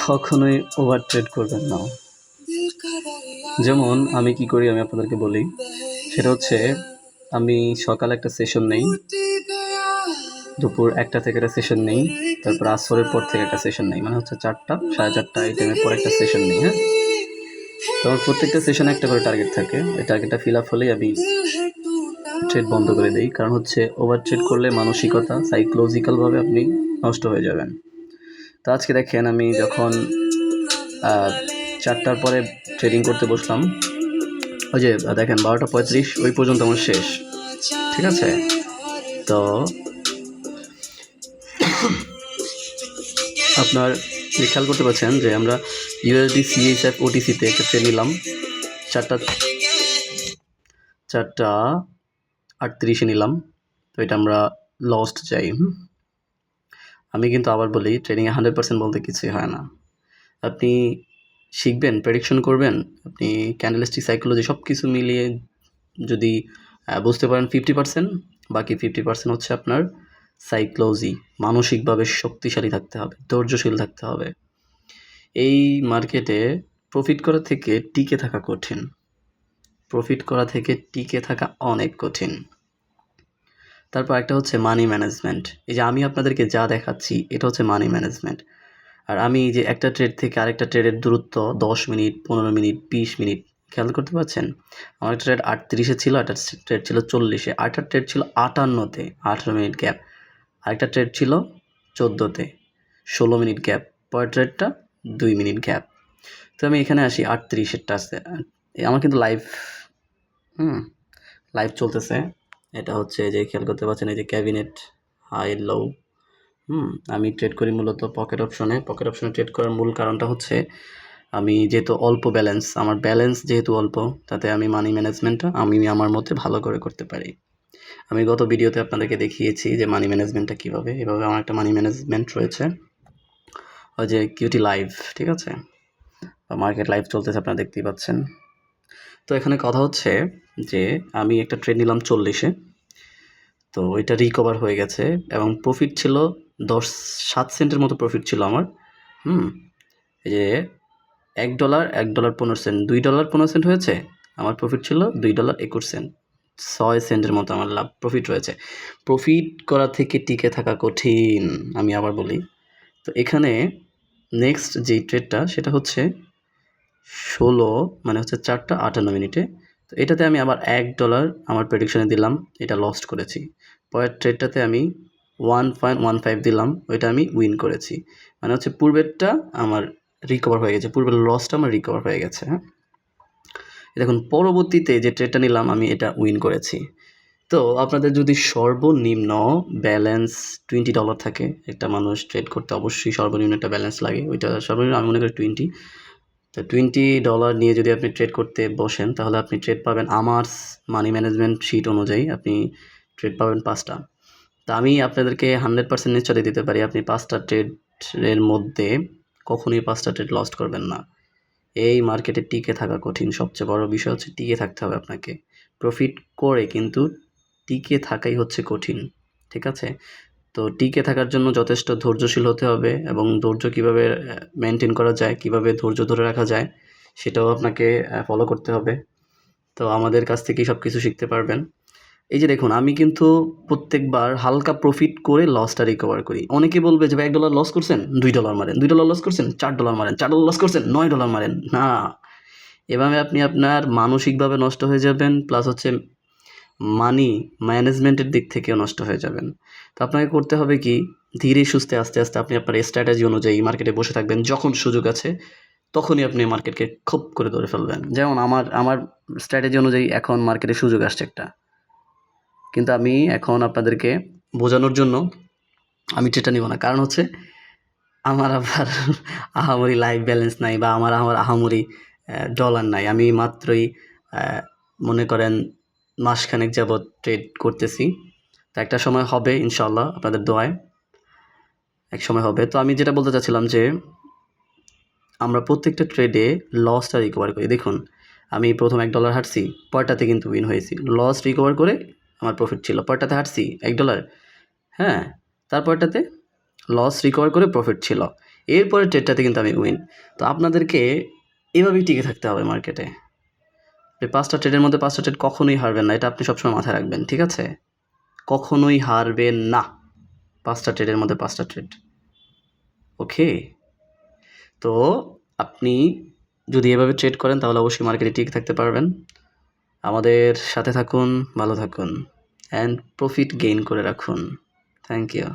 কখনোই over trade করবেন না। যেমন আমি কি করি আমি আপনাদেরকে বলি, সেটা হচ্ছে আমি সকালে একটা সেশন নেই, দুপুর 1টা থেকে একটা সেশন নেই, তারপর আসরের পর থেকে একটা সেশন নেই, মানে হচ্ছে 4টা 4:30 এই টাইমের পর একটা সেশন নেই। হ্যাঁ, তো আমার প্রত্যেকটা সেশনে একটা করে টার্গেট থাকে। এই টার্গেটটা ফিল আপ হলেই আমি ট্রেড বন্ধ করে দিই, কারণ হচ্ছে ওভার ট্রেড করলে মানসিকতা সাইকোলজিক্যালভাবে আপনি নষ্ট হয়ে যাবেন। তো আজকে দেখেন আমি যখন 4টার পরে ট্রেডিং করতে বসলাম, ওই যে দেখেন 12:35 ওই পর্যন্ত আমার শেষ, ঠিক আছে। তো আপনার খেয়াল করতে পারছেন যে আমরা ইউএসডি সিএইচএফ ওটিসিতে একটা ট্রেড নিলাম 4:38 নিলাম, তো এটা আমরা লস্ট যাই। আমি কিন্তু আবার বলি, ট্রেডিংয়ে 100% বলতে কিছুই হয় না। আপনি শিখবেন, প্রেডিকশন করবেন, আপনি ক্যান্ডেলস্টিক সাইকোলজি সব কিছু মিলিয়ে যদি বুঝতে পারেন 50%, বাকি 50% হচ্ছে আপনার সাইকোলজি। মানসিকভাবে শক্তিশালী থাকতে হবে, ধৈর্যশীল থাকতে হবে। এই মার্কেটে প্রফিট করা থেকে টিকে থাকা কঠিন, প্রফিট করা থেকে টিকে থাকা অনেক কঠিন। তারপর একটা হচ্ছে মানি ম্যানেজমেন্ট। এই যে আমি আপনাদেরকে যা দেখাচ্ছি এটা হচ্ছে মানি ম্যানেজমেন্ট। আর আমি যে একটা ট্রেড থেকে আরেকটা ট্রেডের দূরত্ব 10 মিনিট, 15 মিনিট, 20 মিনিট, খেয়াল করতে পারছেন? আমার একটা ট্রেড 38-এ ছিল, একটা ট্রেড ছিল 40-এ, আরেকটা ট্রেড ছিল 58-তে, 18 মিনিট গ্যাপ, আরেকটা ট্রেড ছিল 14-তে, 16 মিনিট গ্যাপ, পরের ট্রেডটা 2 মিনিট গ্যাপ। তো আমি এখানে আসি 38-এরটা আছে, আমার কিন্তু লাইভ চলতেছে। এটা হচ্ছে যে খেয়াল করতে পারছেন, এই যে ক্যাবিনেট হাই লো। আমি ট্রেড করি মূলত পকেট অপশনে। পকেট অপশনে ট্রেড করার মূল কারণটা হচ্ছে আমি যেহেতু অল্প ব্যালেন্স, আমার ব্যালেন্স যেহেতু অল্প, তাতে আমি মানি ম্যানেজমেন্টটা আমি আমার মতে ভালো করে করতে পারি। আমি গত ভিডিওতে আপনাদেরকে দেখিয়েছি যে মানি ম্যানেজমেন্টটা কীভাবে, এভাবে আমার একটা মানি ম্যানেজমেন্ট রয়েছে, ওই যে কিউটি লাইভ, ঠিক আছে, মার্কেট লাইভ চলতেছে, আপনারা দেখতেই পাচ্ছেন। তো এখানে কথা হচ্ছে যে আমি একটা ট্রেড নিলাম 40-এ, তো ওইটা রিকভার হয়ে গেছে এবং প্রফিট ছিল 7 সেন্টের মতো প্রফিট ছিল আমার। এই যে $1 $1.15, $2.15 হয়েছে, আমার প্রফিট ছিল $2.21, 6 সেন্টের মতো আমার লাভ প্রফিট রয়েছে। প্রফিট করা থেকে টিকে থাকা কঠিন, আমি আবার বলি। তো এখানে নেক্সট যেই ট্রেডটা সেটা হচ্ছে 16, মানে হচ্ছে 4:58 তো এটাতে আমি আবার $1 আমার প্রেডিকশনে দিলাম, এটা লস্ট করেছি। পরের ট্রেডটাতে আমি 1.15 দিলাম, ওইটা আমি উইন করেছি। মানে হচ্ছে পূর্বেরটা আমার রিকভার হয়ে গেছে, পূর্বের লসটা আমার রিকভার হয়ে গেছে। হ্যাঁ, দেখুন পরবর্তীতে যে ট্রেডটা নিলাম আমি এটা উইন করেছি। তো আপনাদের যদি সর্বনিম্ন ব্যালেন্স $20 থাকে, একটা মানুষ ট্রেড করতে অবশ্যই সর্বনিম্ন একটা ব্যালেন্স লাগে, ওইটা সর্বনিম্ন আমি মনে করি 20। তো $20 নিয়ে যদি আপনি ট্রেড করতে বসেন, তাহলে আপনি ট্রেড পাবেন আমার মানি ম্যানেজমেন্ট শিট অনুযায়ী আপনি ট্রেড পাবেন 5টা। তা আমি আপনাদেরকে 100% নিশ্চয়তা দিতে পারি, আপনি 5টা ট্রেডের মধ্যে কখনোই 5টা ট্রেড লস্ট করবেন না। এই মার্কেটে টিকে থাকা কঠিন, সবচেয়ে বড় বিষয় হচ্ছে টিকে থাকতে হবে আপনাকে। প্রফিট করে কিন্তু টিকে থাকাই হচ্ছে কঠিন, ঠিক আছে। তো টিকে থাকার জন্য যথেষ্ট ধৈর্যশীল হতে হবে, এবং ধৈর্য কীভাবে মেনটেন করা যায়, কীভাবে ধৈর্য ধরে রাখা যায়, সেটাও আপনাকে ফলো করতে হবে। তো আমাদের কাছ থেকেই সব কিছু শিখতে পারবেন। এই যে দেখুন, আমি কিন্তু প্রত্যেকবার হালকা প্রফিট করে লসটা রিকভার করি। অনেকে বলবে যে ভাই $1 লস করছেন, $2 মারেন, $2 লস করছেন, $4 মারেন, $4 লস করছেন, $9 মারেন। না, এভাবে আপনি আপনার মানসিকভাবে নষ্ট হয়ে যাবেন, প্লাস হচ্ছে মানি ম্যানেজমেন্টের দিক থেকেও নষ্ট হয়ে যাবেন। তো আপনাকে করতে হবে কি, ধীরে সুস্থে আস্তে আস্তে আপনি আপনার স্ট্র্যাটেজি অনুযায়ী মার্কেটে বসে থাকবেন। যখন সুযোগ আছে তখনই আপনি মার্কেটকে খুব করে ধরে ফেলবেন। যেমন আমার স্ট্র্যাটেজি অনুযায়ী এখন মার্কেটে সুযোগ আসছে একটা, কিন্তু আমি এখন আপনাদেরকে বোঝানোর জন্য আমি ট্রেডটা নিব না, কারণ হচ্ছে আমার আবার আহামরি লাইভ ব্যালেন্স নাই, বা আমার আহামরি ডলার নাই। আমি মাত্রই মনে করেন মাসখানেক যাবৎ ট্রেড করতেছি। তো একটা সময় হবে ইনশাল্লাহ, আপনাদের দোয়ায় এক সময় হবে। তো আমি যেটা বলতে চাচ্ছিলাম যে আমরা প্রত্যেকটা ট্রেডে লসটা রিকভার করি। দেখুন আমি প্রথম $1 হারছি, পরটাতে কিন্তু উইন হয়েছি, লস রিকভার করে আমার প্রফিট ছিল। পরটাতে হারছি $1, হ্যাঁ, তারপরটাতে লস রিকভার করে প্রফিট ছিল। এরপরের ট্রেডটাতে কিন্তু আমি উইন। তো আপনাদেরকে এভাবেই টিকে থাকতে হবে মার্কেটে। এই 5টা ট্রেডের মধ্যে 5টা ট্রেড কখনোই হারবেন না, এটা আপনি সবসময় মাথায় রাখবেন, ঠিক আছে? কখনোই হারবেন না 5টা ট্রেডের মধ্যে 5টা ট্রেড, ওকে? তো আপনি যদি এভাবে ট্রেড করেন তাহলে অবশ্যই মার্কেটে টিকে থাকতে পারবেন। আমাদের সাথে থাকুন, ভালো থাকুন অ্যান্ড প্রফিট গেইন করে রাখুন। Thank you.